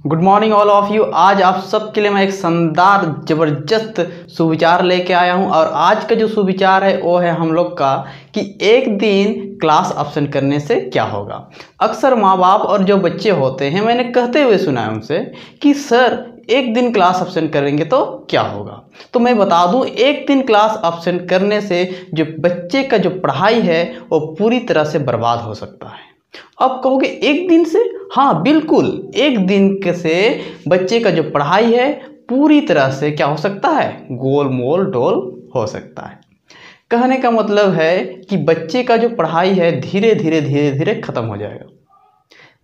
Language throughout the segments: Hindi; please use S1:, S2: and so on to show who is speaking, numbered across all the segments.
S1: Good morning all of you. आज आप सबके लिए मैं एक शानदार ज़बरदस्त सुविचार लेके आया हूं और आज का जो सुविचार है वो है हम लोग का कि एक दिन क्लास ऑप्शन करने से क्या होगा। अक्सर माँ बाप और जो बच्चे होते हैं मैंने कहते हुए सुना है उनसे कि सर एक दिन क्लास ऑप्शन करेंगे तो क्या होगा। तो मैं बता दूं, एक दिन क्लास ऑप्शन करने से जो बच्चे का जो पढ़ाई है वो पूरी तरह से बर्बाद हो सकता है। अब कहोगे एक दिन से? हाँ बिल्कुल, एक दिन से बच्चे का जो पढ़ाई है पूरी तरह से क्या हो सकता है, गोल मोल डोल हो सकता है। कहने का मतलब है कि बच्चे का जो पढ़ाई है धीरे धीरे खत्म हो जाएगा।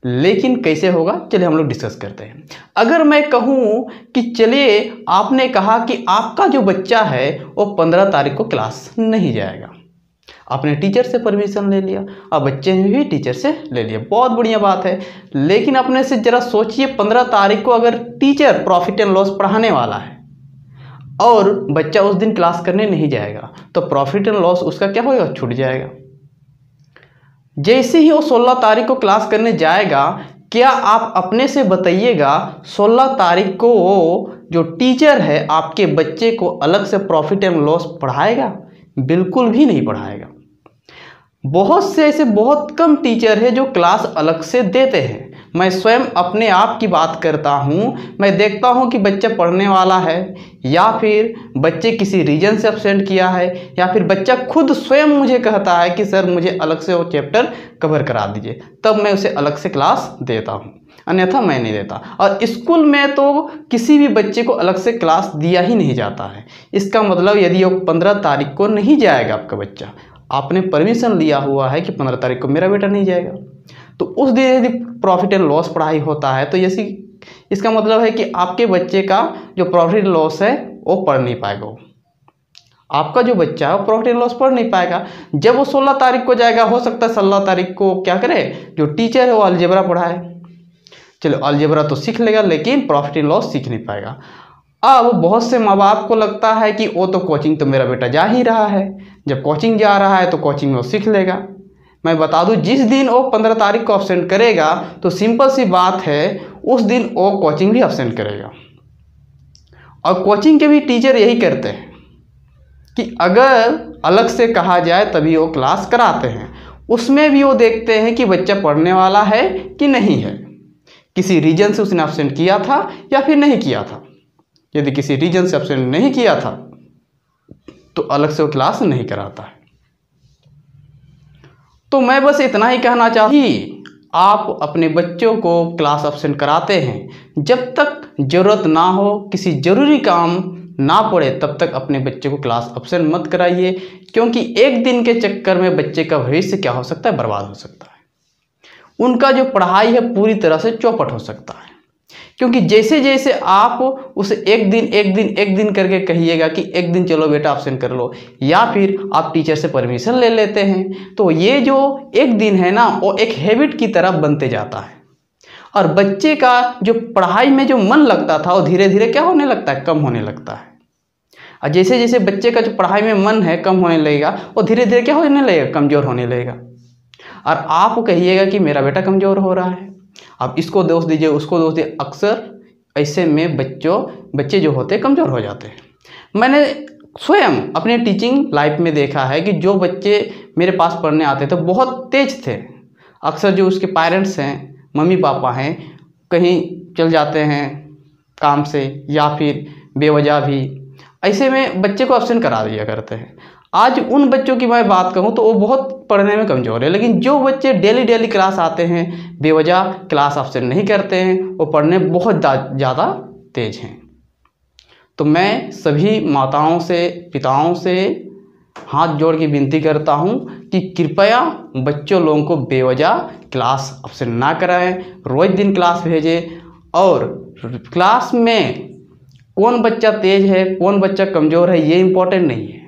S1: लेकिन कैसे होगा, चलिए हम लोग डिस्कस करते हैं। अगर मैं कहूँ कि चलिए आपने कहा कि आपका जो बच्चा है वो 15 तारीख को क्लास नहीं जाएगा, आपने टीचर से परमिशन ले लिया और बच्चे ने भी टीचर से ले लिया, बहुत बढ़िया बात है। लेकिन अपने से जरा सोचिए 15 तारीख को अगर टीचर प्रॉफिट एंड लॉस पढ़ाने वाला है और बच्चा उस दिन क्लास करने नहीं जाएगा तो प्रॉफिट एंड लॉस उसका क्या होगा, छूट जाएगा। जैसे ही वो 16 तारीख को क्लास करने जाएगा, क्या आप अपने से बताइएगा 16 तारीख को वो जो टीचर है आपके बच्चे को अलग से प्रॉफिट एंड लॉस पढ़ाएगा? बिल्कुल भी नहीं पढ़ाएगा। बहुत से ऐसे बहुत कम टीचर है जो क्लास अलग से देते हैं। मैं स्वयं अपने आप की बात करता हूँ, मैं देखता हूँ कि बच्चा पढ़ने वाला है या फिर बच्चे किसी रीजन से एब्सेंट किया है या फिर बच्चा खुद स्वयं मुझे कहता है कि सर मुझे अलग से वो चैप्टर कवर करा दीजिए, तब मैं उसे अलग से क्लास देता हूँ, अन्यथा मैं नहीं देता। और स्कूल में तो किसी भी बच्चे को अलग से क्लास दिया ही नहीं जाता है। इसका मतलब यदि वो 15 तारीख को नहीं जाएगा आपका बच्चा, आपने परमिशन लिया हुआ है कि 15 तारीख को मेरा बेटा नहीं जाएगा, तो उस दिन यदि प्रॉफिट एंड लॉस पढ़ाई होता है तो इसका मतलब है कि आपके बच्चे का जो प्रॉफिट एंड लॉस है वो पढ़ नहीं पाएगा। आपका जो बच्चा है वो प्रॉफिट एंड लॉस पढ़ नहीं पाएगा। जब वो 16 तारीख को जाएगा, हो सकता है 16 तारीख को क्या करे, जो टीचर है वो अलजेब्रा पढ़ाए। चलो अलजेब्रा तो सीख लेगा लेकिन प्रॉफिट एंड लॉस सीख नहीं पाएगा। अब बहुत से माँ बाप को लगता है कि वो तो कोचिंग तो मेरा बेटा जा ही रहा है, जब कोचिंग जा रहा है तो कोचिंग में वो सीख लेगा। मैं बता दूं, जिस दिन वो 15 तारीख को अब्सेंट करेगा तो सिंपल सी बात है उस दिन वो कोचिंग भी अब्सेंट करेगा। और कोचिंग के भी टीचर यही करते हैं कि अगर अलग से कहा जाए तभी वो क्लास कराते हैं। उसमें भी वो देखते हैं कि बच्चा पढ़ने वाला है कि नहीं है, किसी रीजन से उसने अब्सेंट किया था या फिर नहीं किया था। यदि किसी रीजन से अब्सेंट नहीं किया था तो अलग से वो क्लास नहीं कराता है। तो मैं बस इतना ही कहना चाहती, आप अपने बच्चों को क्लास अब्सेंट कराते हैं, जब तक ज़रूरत ना हो, किसी ज़रूरी काम ना पड़े तब तक अपने बच्चे को क्लास अब्सेंट मत कराइए, क्योंकि एक दिन के चक्कर में बच्चे का भविष्य क्या हो सकता है, बर्बाद हो सकता है। उनका जो पढ़ाई है पूरी तरह से चौपट हो सकता है। क्योंकि जैसे जैसे आप उसे एक दिन करके कहिएगा कि एक दिन चलो बेटा अब्सेंट कर लो, या फिर आप टीचर से परमिशन ले लेते हैं, तो ये जो एक दिन है ना वो एक हैबिट की तरह बनते जाता है और बच्चे का जो पढ़ाई में जो मन लगता था वो धीरे धीरे क्या होने लगता है, कम होने लगता है। और जैसे जैसे बच्चे का जो पढ़ाई में मन है कम होने लगेगा, वो धीरे धीरे क्या होने लगेगा, कमज़ोर होने लगेगा। और आप कहिएगा कि मेरा बेटा कमज़ोर हो रहा है, आप इसको दोष दीजिए उसको दोष दीजिए, अक्सर ऐसे में बच्चे जो होते हैं कमज़ोर हो जाते हैं। मैंने स्वयं अपने टीचिंग लाइफ में देखा है कि जो बच्चे मेरे पास पढ़ने आते थे बहुत तेज थे, अक्सर जो उसके पेरेंट्स हैं, मम्मी पापा हैं, कहीं चल जाते हैं काम से या फिर बेवजह भी, ऐसे में बच्चे को अब्सेंट करा दिया करते हैं। आज उन बच्चों की मैं बात कहूँ तो वो बहुत पढ़ने में कमज़ोर है, लेकिन जो बच्चे डेली क्लास आते हैं, बेवजह क्लास अब्सेंट नहीं करते हैं, वो पढ़ने बहुत ज़्यादा तेज हैं। तो मैं सभी माताओं से, पिताओं से हाथ जोड़ के विनती करता हूँ कि कृपया बच्चों लोगों को बेवजह क्लास अब्सेंट ना कराएं, रोज़ दिन क्लास भेजें। और क्लास में कौन बच्चा तेज है कौन बच्चा कमज़ोर है ये इम्पोर्टेंट नहीं है।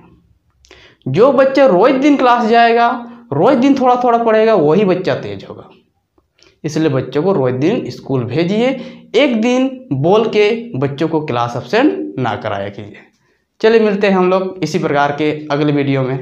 S1: जो बच्चा रोज दिन क्लास जाएगा, रोज दिन थोड़ा थोड़ा पढ़ेगा, वही बच्चा तेज होगा। इसलिए बच्चों को रोज दिन स्कूल भेजिए, एक दिन बोल के बच्चों को क्लास अब्सेंट ना कराया कीजिए। चलिए मिलते हैं हम लोग इसी प्रकार के अगले वीडियो में।